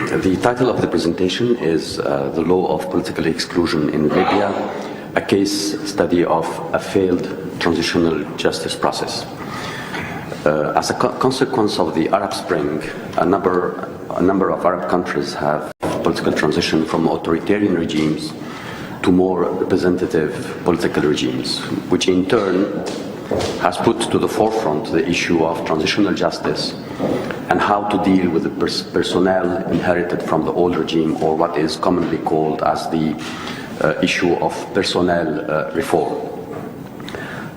The title of the presentation is The Law of Political Exclusion in Libya, a case study of a failed transitional justice process. As a consequence of the Arab Spring, a number of Arab countries have political transition from authoritarian regimes to more representative political regimes, which in turn has put to the forefront the issue of transitional justice and how to deal with the personnel inherited from the old regime, or what is commonly called as the issue of personnel reform.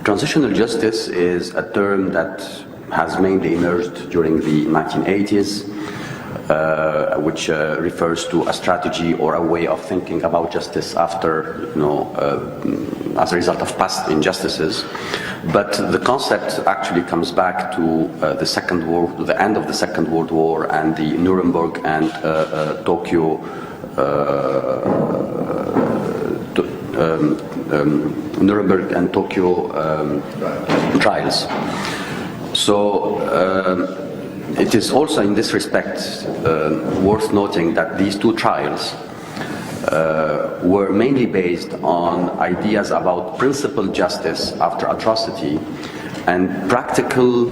Transitional justice is a term that has mainly emerged during the 1980s, which refers to a strategy or a way of thinking about justice after, as a result of past injustices. But the concept actually comes back to the end of the Second World War and the Nuremberg and Tokyo trials. So it is also in this respect worth noting that these two trials were mainly based on ideas about principled justice after atrocity and practical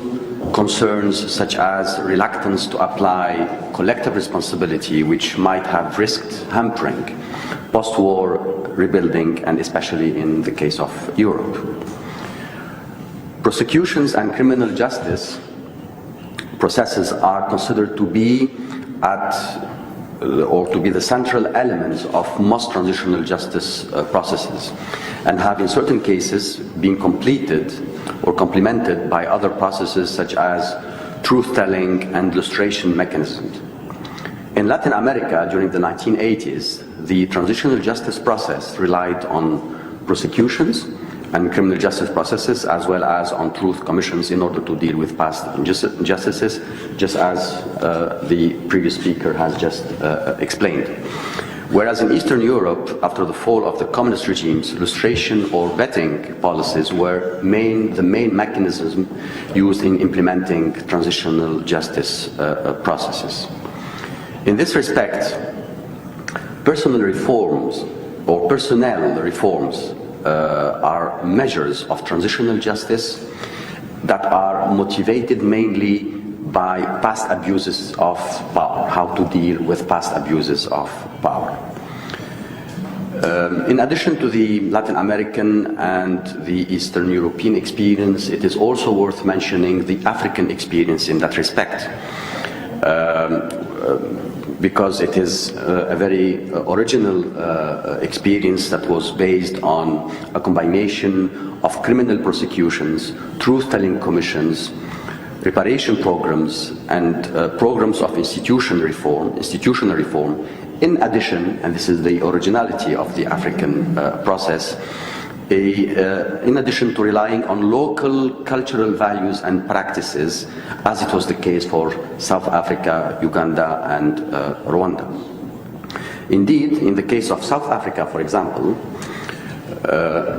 concerns such as reluctance to apply collective responsibility, which might have risked hampering post-war rebuilding, and especially in the case of Europe. Prosecutions and criminal justice processes are considered to be the central elements of most transitional justice processes, and have in certain cases been completed or complemented by other processes such as truth-telling and lustration mechanisms. In Latin America during the 1980s, the transitional justice process relied on prosecutions and criminal justice processes, as well as on truth commissions in order to deal with past injustices, just as the previous speaker has just explained. Whereas in Eastern Europe, after the fall of the communist regimes, lustration or vetting policies were the main mechanism used in implementing transitional justice processes. In this respect, personnel reforms are measures of transitional justice that are motivated mainly by past abuses of power, how to deal with past abuses of power. In addition to the Latin American and the Eastern European experience, it is also worth mentioning the African experience in that respect, because it is a very original experience that was based on a combination of criminal prosecutions, truth-telling commissions, reparation programs, and programs of institutional reform. In addition, and this is the originality of the African process, in addition to relying on local cultural values and practices, as it was the case for South Africa, Uganda, and Rwanda. Indeed, in the case of South Africa, for example,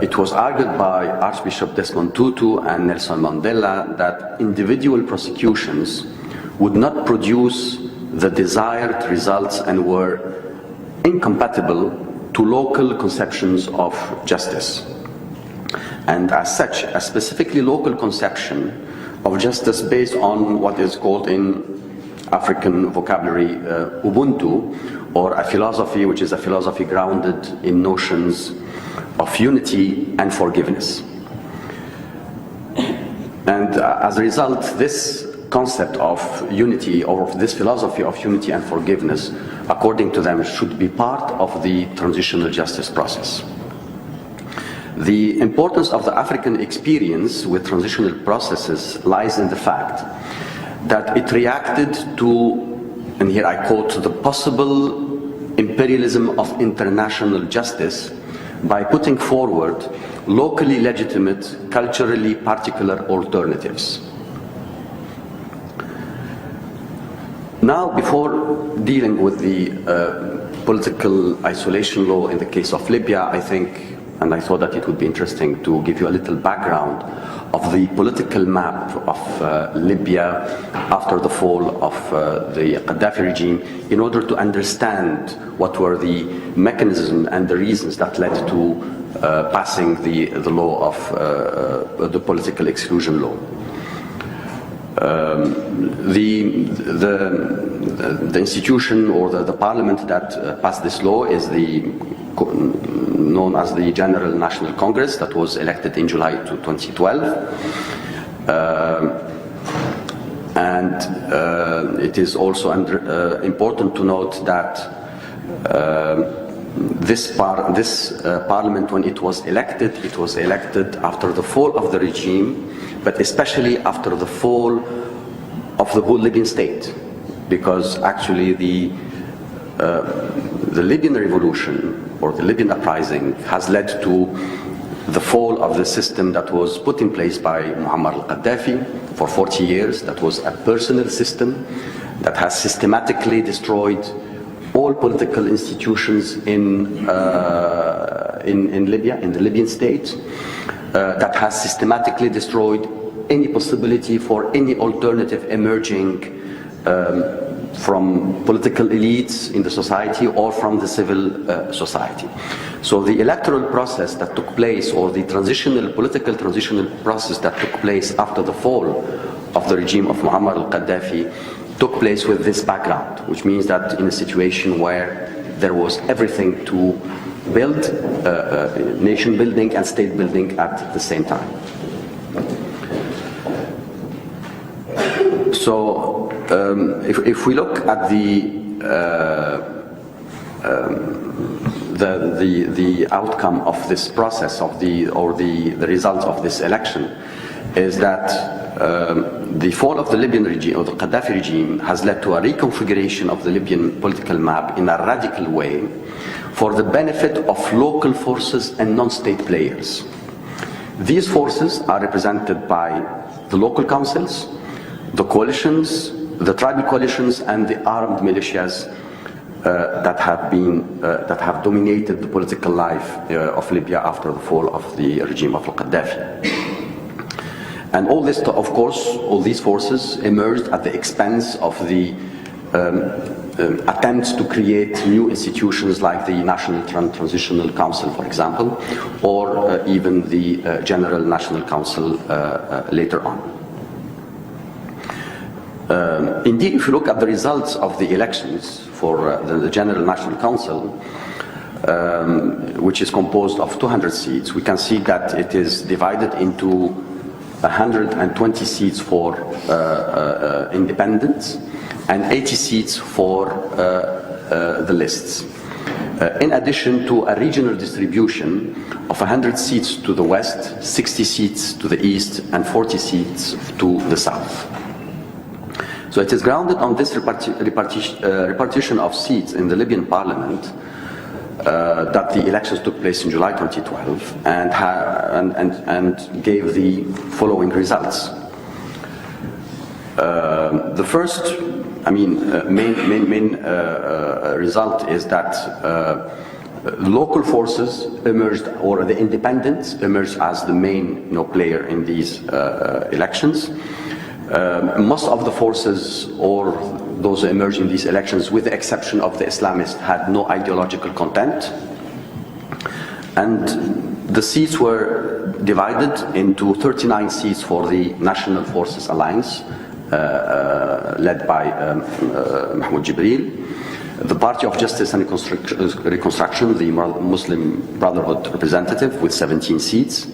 it was argued by Archbishop Desmond Tutu and Nelson Mandela that individual prosecutions would not produce the desired results and were incompatible to local conceptions of justice. And as such, a specifically local conception of justice based on what is called in African vocabulary Ubuntu, or a philosophy which is a philosophy grounded in notions of unity and forgiveness. And as a result, this concept of unity, or of this philosophy of unity and forgiveness, according to them, should be part of the transitional justice process. The importance of the African experience with transitional processes lies in the fact that it reacted to, and here I quote, the possible imperialism of international justice by putting forward locally legitimate, culturally particular alternatives. Now, before dealing with the political isolation law in the case of Libya, I think and I thought that it would be interesting to give you a little background of the political map of Libya after the fall of the Gaddafi regime, in order to understand what were the mechanisms and the reasons that led to passing the law of the political exclusion law. The institution or the parliament that passed this law is known as the General National Congress, that was elected in July 2012. It is also important to note that this parliament, when it was elected after the fall of the regime, but especially after the fall of the whole Libyan state, because actually the Libyan revolution or the Libyan uprising has led to the fall of the system that was put in place by Muammar al-Gaddafi for 40 years. That was a personal system that has systematically destroyed all political institutions in Libya, in the Libyan state, that has systematically destroyed any possibility for any alternative emerging from political elites in the society or from the civil society. So the electoral process that took place, or the political transitional process that took place after the fall of the regime of Muammar al-Gaddafi, took place with this background, which means that in a situation where there was everything to build, nation building and state building at the same time. So if we look at the outcome of this process or the result of this election, is that the fall of the Libyan regime, or the Gaddafi regime, has led to a reconfiguration of the Libyan political map in a radical way for the benefit of local forces and non-state players. These forces are represented by the local councils, the coalitions, the tribal coalitions, and the armed militias that have dominated the political life of Libya after the fall of the regime of Gaddafi. And all this, of course, all these forces emerged at the expense of the attempts to create new institutions like the National Transitional Council, for example, or even the General National Council later on. Indeed, if you look at the results of the elections for the General National Council, which is composed of 200 seats, we can see that it is divided into 120 seats for independents and 80 seats for the lists. In addition to a regional distribution of 100 seats to the west, 60 seats to the east, and 40 seats to the south. So it is grounded on this repartition of seats in the Libyan parliament that the elections took place in July 2012 and gave the following results. The first, main result is that local forces emerged, or the independents emerged as the main player in these elections. Most of the forces, or those who emerged in these elections, with the exception of the Islamists, had no ideological content. And the seats were divided into 39 seats for the National Forces Alliance, led by Mahmoud Jibril, the Party of Justice and Reconstruction, the Muslim Brotherhood representative, with 17 seats,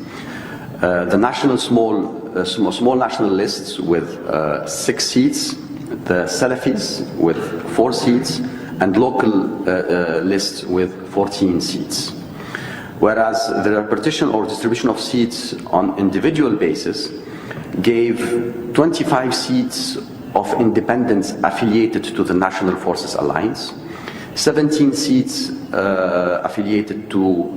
the national small national lists with 6 seats, the Salafis with 4 seats, and local lists with 14 seats. Whereas the repartition or distribution of seats on individual basis gave 25 seats of independents affiliated to the National Forces Alliance, 17 seats affiliated to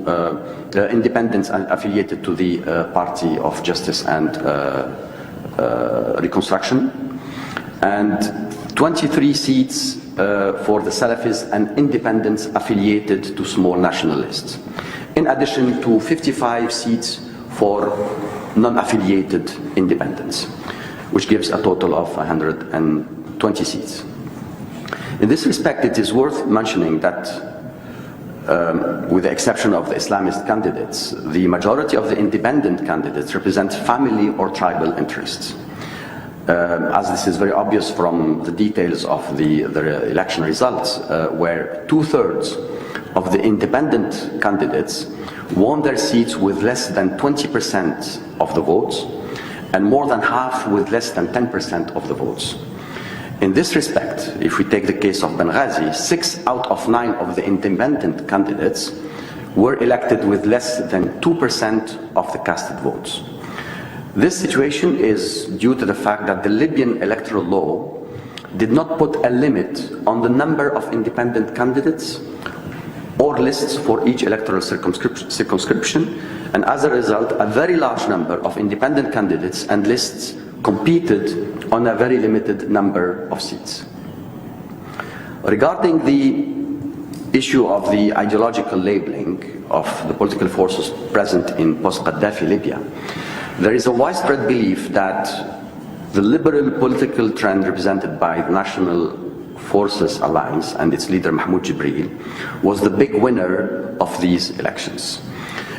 independents affiliated to the Party of Justice and Reconstruction, and 23 seats for the Salafis and independents affiliated to small nationalists. in addition to 55 seats for non-affiliated independents, which gives a total of 120 seats. In this respect, it is worth mentioning that with the exception of the Islamist candidates, the majority of the independent candidates represent family or tribal interests. As this is very obvious from the details of the election results, where 2/3 of the independent candidates won their seats with less than 20% of the votes, and more than half with less than 10% of the votes. In this respect, if we take the case of Benghazi, 6 out of 9 of the independent candidates were elected with less than 2% of the casted votes. This situation is due to the fact that the Libyan electoral law did not put a limit on the number of independent candidates or lists for each electoral circumscription, and as a result, a very large number of independent candidates and lists competed on a very limited number of seats. Regarding the issue of the ideological labeling of the political forces present in post-Qaddafi Libya, there is a widespread belief that the liberal political trend represented by the National Forces Alliance and its leader Mahmoud Jibril was the big winner of these elections,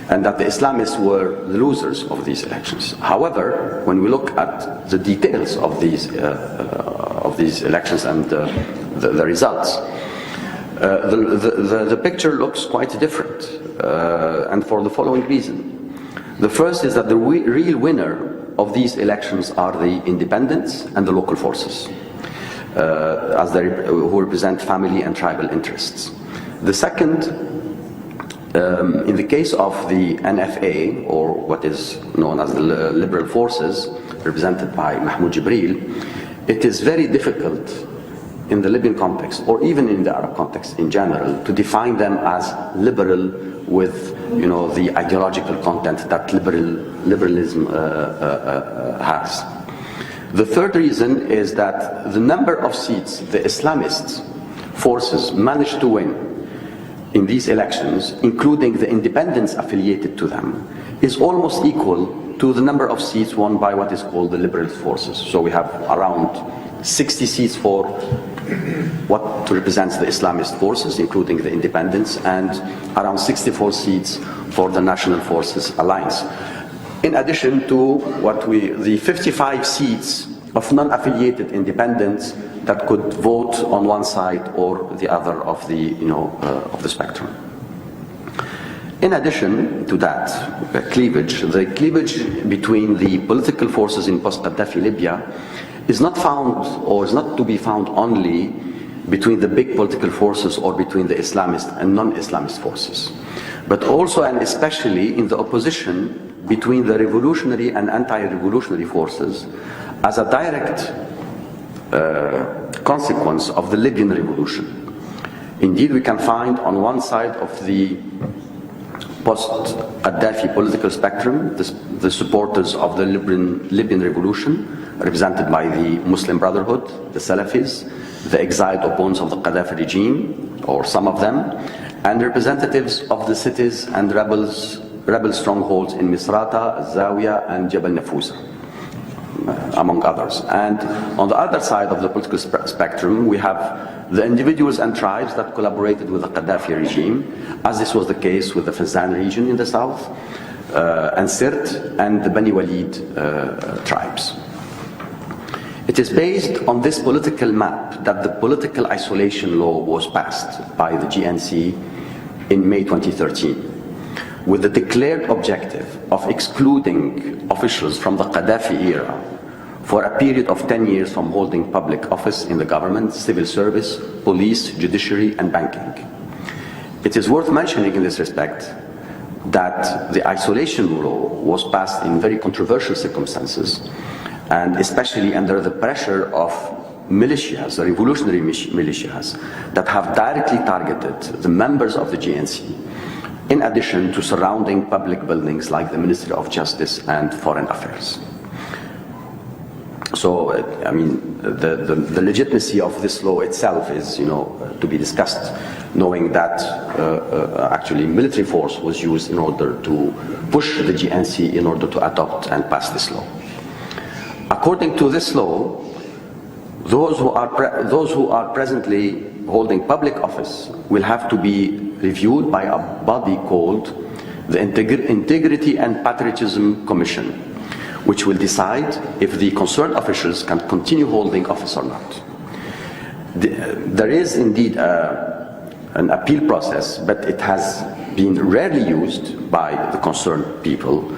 and that the Islamists were the losers of these elections. However, when we look at the details of these elections and the results, the picture looks quite different, and for the following reason. The first is that the real winner of these elections are the independents and the local forces, who represent family and tribal interests. The second, in the case of the NFA, or what is known as the liberal forces, represented by Mahmoud Jibril, it is very difficult in the Libyan context, or even in the Arab context in general, to define them as liberal with, the ideological content that liberalism has. The third reason is that the number of seats the Islamist forces managed to win in these elections, including the independents affiliated to them, is almost equal to the number of seats won by what is called the liberal forces. So we have around 60 seats for what represents the Islamist forces, including the independents, and around 64 seats for the National Forces Alliance. In addition to the 55 seats of non-affiliated independents that could vote on one side or the other of the spectrum. In addition to that the cleavage between the political forces in post-Qaddafi Libya is not found, or is not to be found only between the big political forces or between the Islamist and non-Islamist forces, but also and especially in the opposition between the revolutionary and anti-revolutionary forces as a direct consequence of the Libyan revolution. Indeed, we can find on one side of the post-Qaddafi political spectrum the supporters of the Libyan revolution, represented by the Muslim Brotherhood, the Salafis, the exiled opponents of the Qaddafi regime, or some of them, and representatives of the cities and rebel strongholds in Misrata, Zawiya, and Jabal Nafusa, among others. And on the other side of the political spectrum, we have the individuals and tribes that collaborated with the Qaddafi regime, as this was the case with the Fezzan region in the south, and Sirt, and the Bani Walid tribes. It is based on this political map that the political isolation law was passed by the GNC in May 2013, with the declared objective of excluding officials from the Qaddafi era for a period of 10 years from holding public office in the government, civil service, police, judiciary, and banking. It is worth mentioning in this respect that the isolation law was passed in very controversial circumstances, and especially under the pressure of militias, revolutionary militias, that have directly targeted the members of the GNC, in addition to surrounding public buildings like the Ministry of Justice and Foreign Affairs. So, I mean, the legitimacy of this law itself is, to be discussed, knowing that actually military force was used in order to push the GNC in order to adopt and pass this law. According to this law, those who are presently holding public office will have to be reviewed by a body called the Integrity and Patriotism Commission, which will decide if the concerned officials can continue holding office or not. There is indeed an appeal process, but it has been rarely used by the concerned people.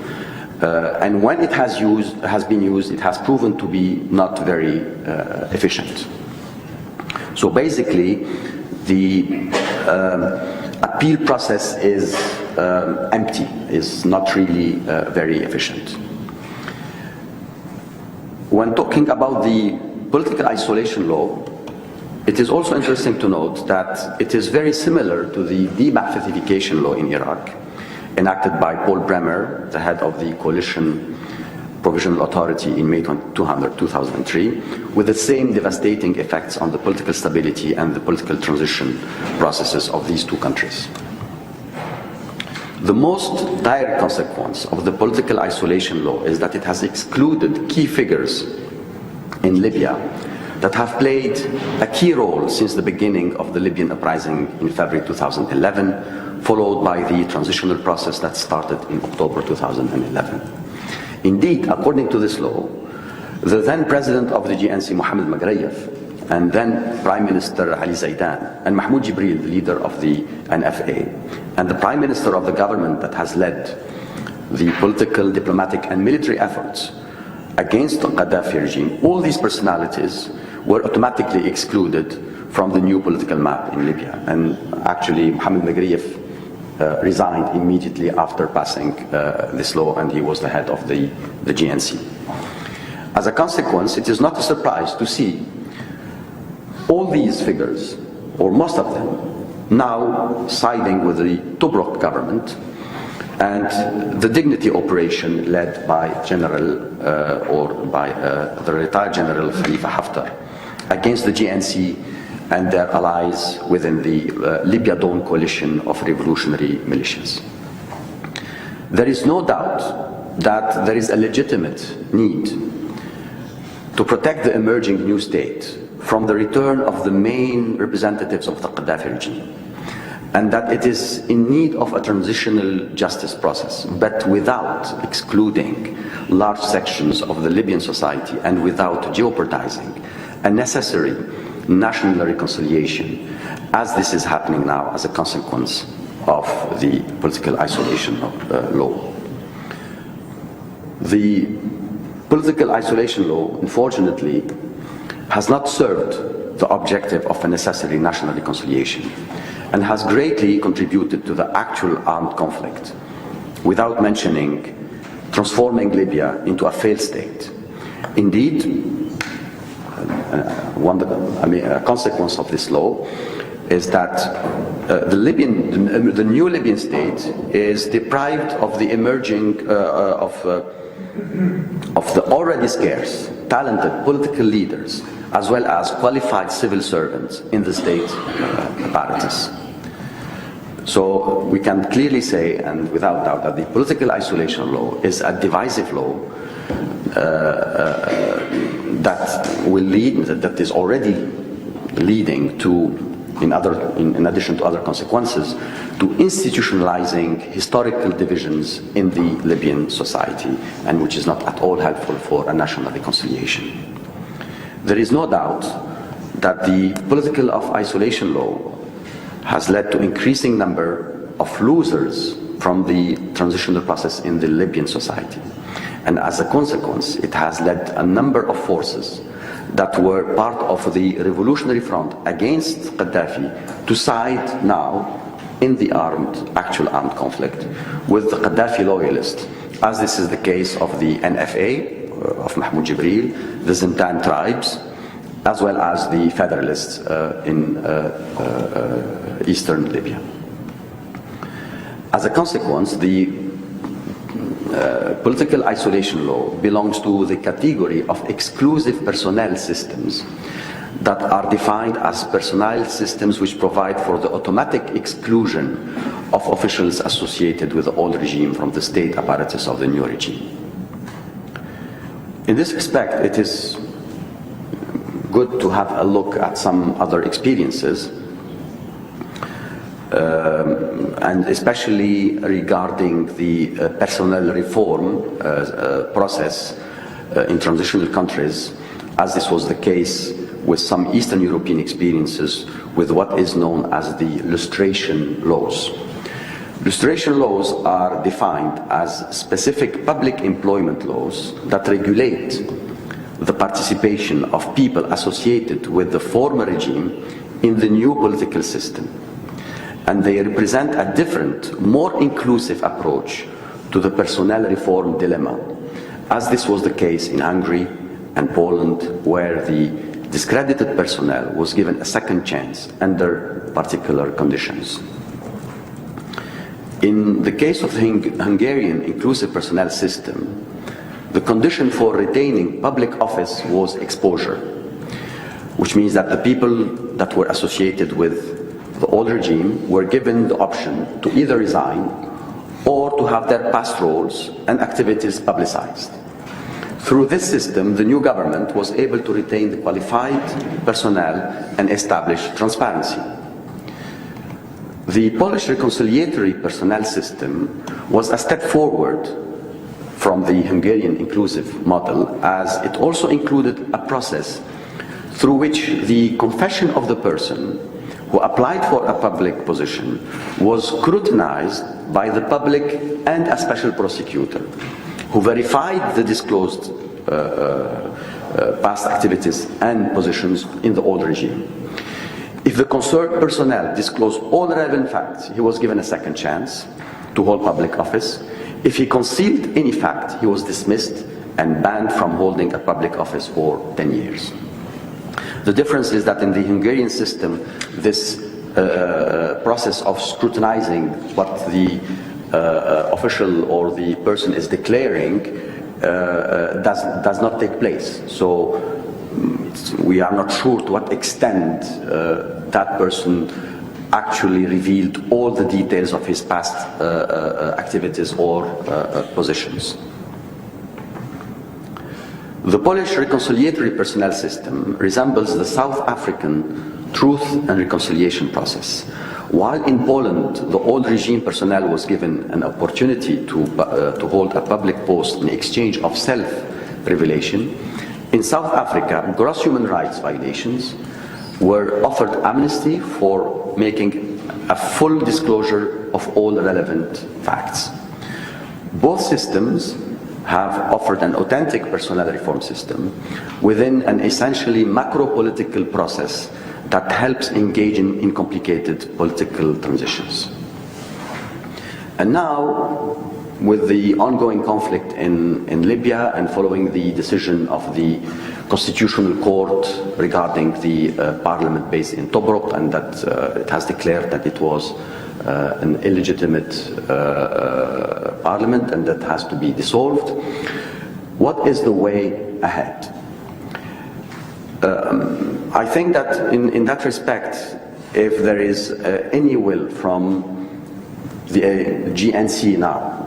And when it has been used, it has proven to be not very efficient. So basically, the appeal process is empty, is not really very efficient. When talking about the political isolation law, it is also interesting to note that it is very similar to the democratization law in Iraq, enacted by Paul Bremer, the head of the Coalition Provisional Authority in May 2003, with the same devastating effects on the political stability and the political transition processes of these two countries. The most direct consequence of the political isolation law is that it has excluded key figures in Libya that have played a key role since the beginning of the Libyan uprising in February 2011, followed by the transitional process that started in October 2011. Indeed, according to this law, the then president of the GNC, Mohammed Maghrayef, and then Prime Minister Ali Zaidan, and Mahmoud Jibril, the leader of the NFA, and the Prime Minister of the government that has led the political, diplomatic, and military efforts against the Gaddafi regime, all these personalities were automatically excluded from the new political map in Libya. And actually, Mohammed Maghrayef resigned immediately after passing this law, and he was the head of the GNC. As a consequence, it is not a surprise to see all these figures, or most of them, now siding with the Tobruk government and the dignity operation led by the retired General Khalifa Haftar against the GNC and their allies within the Libya Dawn coalition of revolutionary militias. There is no doubt that there is a legitimate need to protect the emerging new state from the return of the main representatives of the Gaddafi regime, and that it is in need of a transitional justice process, but without excluding large sections of the Libyan society and without jeopardizing a necessary national reconciliation, as this is happening now as a consequence of the political isolation law. The political isolation law, unfortunately, has not served the objective of a necessary national reconciliation and has greatly contributed to the actual armed conflict, without mentioning transforming Libya into a failed state. Indeed, a consequence of this law is that the new Libyan state is deprived of the emerging of the already scarce, talented political leaders, as well as qualified civil servants in the state apparatus. So we can clearly say, and without doubt, that the political isolation law is a divisive law that is already leading to, in addition to other consequences, to institutionalizing historical divisions in the Libyan society, and which is not at all helpful for a national reconciliation. There is no doubt that the political of isolation law has led to increasing number of losers from the transitional process in the Libyan society. And as a consequence, it has led a number of forces that were part of the revolutionary front against Gaddafi to side now in the actual armed conflict with the Gaddafi loyalists, as this is the case of the NFA, of Mahmoud Jibril, the Zintan tribes, as well as the Federalists in eastern Libya. As a consequence, the political isolation law belongs to the category of exclusive personnel systems that are defined as personnel systems which provide for the automatic exclusion of officials associated with the old regime from the state apparatus of the new regime. In this respect, it is good to have a look at some other experiences, and especially regarding the personnel reform process in transitional countries, as this was the case with some Eastern European experiences with what is known as the lustration laws. Lustration laws are defined as specific public employment laws that regulate the participation of people associated with the former regime in the new political system. And they represent a different, more inclusive approach to the personnel reform dilemma, as this was the case in Hungary and Poland, where the discredited personnel was given a second chance under particular conditions. In the case of the Hungarian inclusive personnel system, the condition for retaining public office was exposure, which means that the people that were associated with the old regime were given the option to either resign or to have their past roles and activities publicized. Through this system, the new government was able to retain the qualified personnel and establish transparency. The Polish reconciliatory personnel system was a step forward from the Hungarian inclusive model, as it also included a process through which the confession of the person who applied for a public position was scrutinized by the public and a special prosecutor, who verified the disclosed past activities and positions in the old regime. If the concerned personnel disclosed all relevant facts, he was given a second chance to hold public office. If he concealed any fact, he was dismissed and banned from holding a public office for 10 years. The difference is that in the Hungarian system, this process of scrutinizing what the official or the person is declaring does not take place. So we are not sure to what extent that person actually revealed all the details of his past activities or positions. The Polish reconciliatory personnel system resembles the South African truth and reconciliation process. While in Poland, the old regime personnel was given an opportunity to hold a public post in exchange of self-revelation, in South Africa, gross human rights violations were offered amnesty for making a full disclosure of all relevant facts. Both systems have offered an authentic personnel reform system within an essentially macro-political process that helps engage in complicated political transitions. And now, with the ongoing conflict in Libya and following the decision of the Constitutional Court regarding the parliament based in Tobruk, and that it has declared that it was an illegitimate parliament and that has to be dissolved. What is the way ahead? I think that in that respect, if there is any will from the GNC now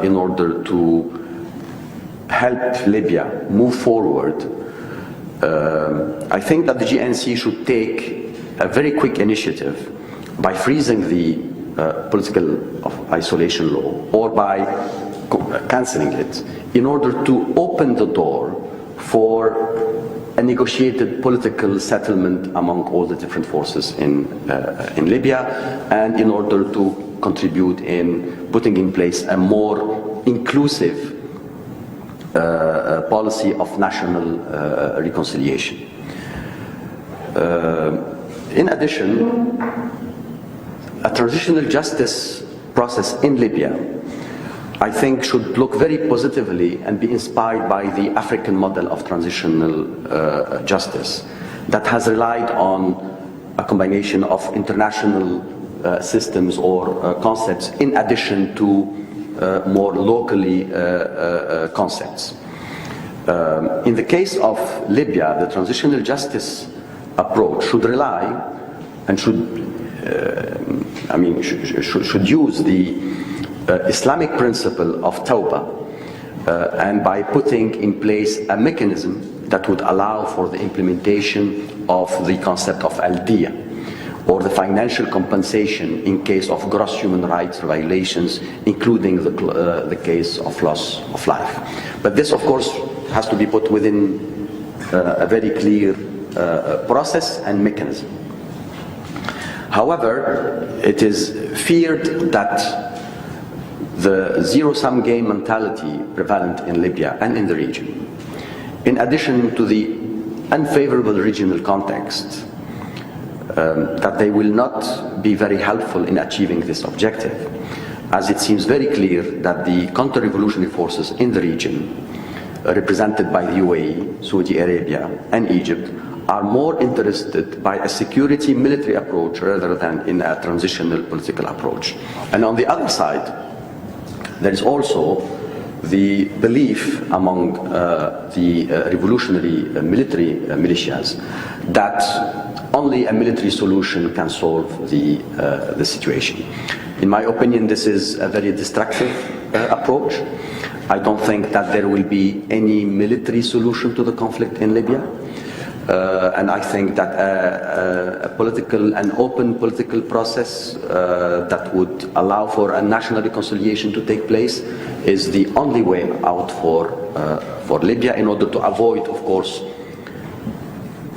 in order to help Libya move forward, I think that the GNC should take a very quick initiative by freezing the political isolation law or by cancelling it, in order to open the door for a negotiated political settlement among all the different forces in Libya, and in order to contribute in putting in place a more inclusive policy of national reconciliation. In addition, a transitional justice process in Libya, I think, should look very positively and be inspired by the African model of transitional justice that has relied on a combination of international systems or concepts in addition to more locally concepts. In the case of Libya, the transitional justice approach should rely and should use the Islamic principle of tawbah, and by putting in place a mechanism that would allow for the implementation of the concept of al-diya, or the financial compensation in case of gross human rights violations, including the case of loss of life. But this, of course, has to be put within a very clear process and mechanism. However, it is feared that the zero-sum game mentality prevalent in Libya and in the region, in addition to the unfavorable regional context, that they will not be very helpful in achieving this objective, as it seems very clear that the counter-revolutionary forces in the region, represented by the UAE, Saudi Arabia, and Egypt, are more interested by a security military approach rather than in a transitional political approach. And on the other side, there is also the belief among the revolutionary military militias that only a military solution can solve the situation. In my opinion, this is a very destructive approach. I don't think that there will be any military solution to the conflict in Libya. And I think that an open political process that would allow for a national reconciliation to take place is the only way out for Libya, in order to avoid, of course,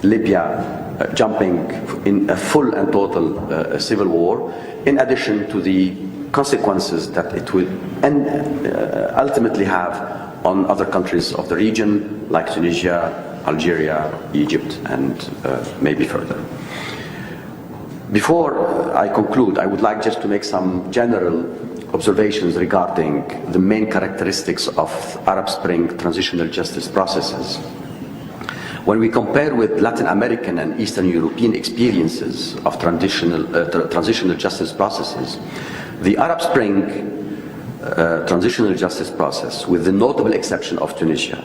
Libya jumping in a full and total civil war, in addition to the consequences that it will ultimately have on other countries of the region, like Tunisia, Algeria, Egypt, and maybe further. Before I conclude, I would like just to make some general observations regarding the main characteristics of Arab Spring transitional justice processes. When we compare with Latin American and Eastern European experiences of transitional justice processes, the Arab Spring transitional justice process, with the notable exception of Tunisia,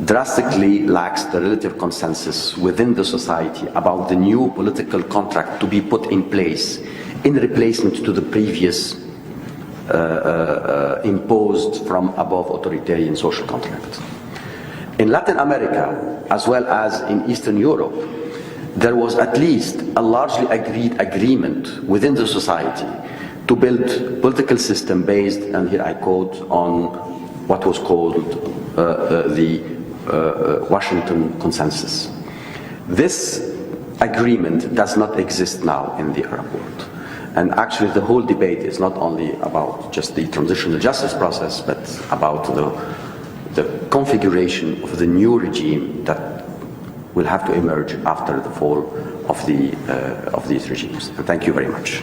drastically lacks the relative consensus within the society about the new political contract to be put in place in replacement to the previous imposed from above authoritarian social contract. In Latin America, as well as in Eastern Europe, there was at least a largely agreed agreement within the society to build political system based, and here I quote, on what was called the Washington Consensus. This agreement does not exist now in the Arab world. And actually the whole debate is not only about just the transitional justice process, but about the configuration of the new regime that will have to emerge after the fall of these regimes. And thank you very much.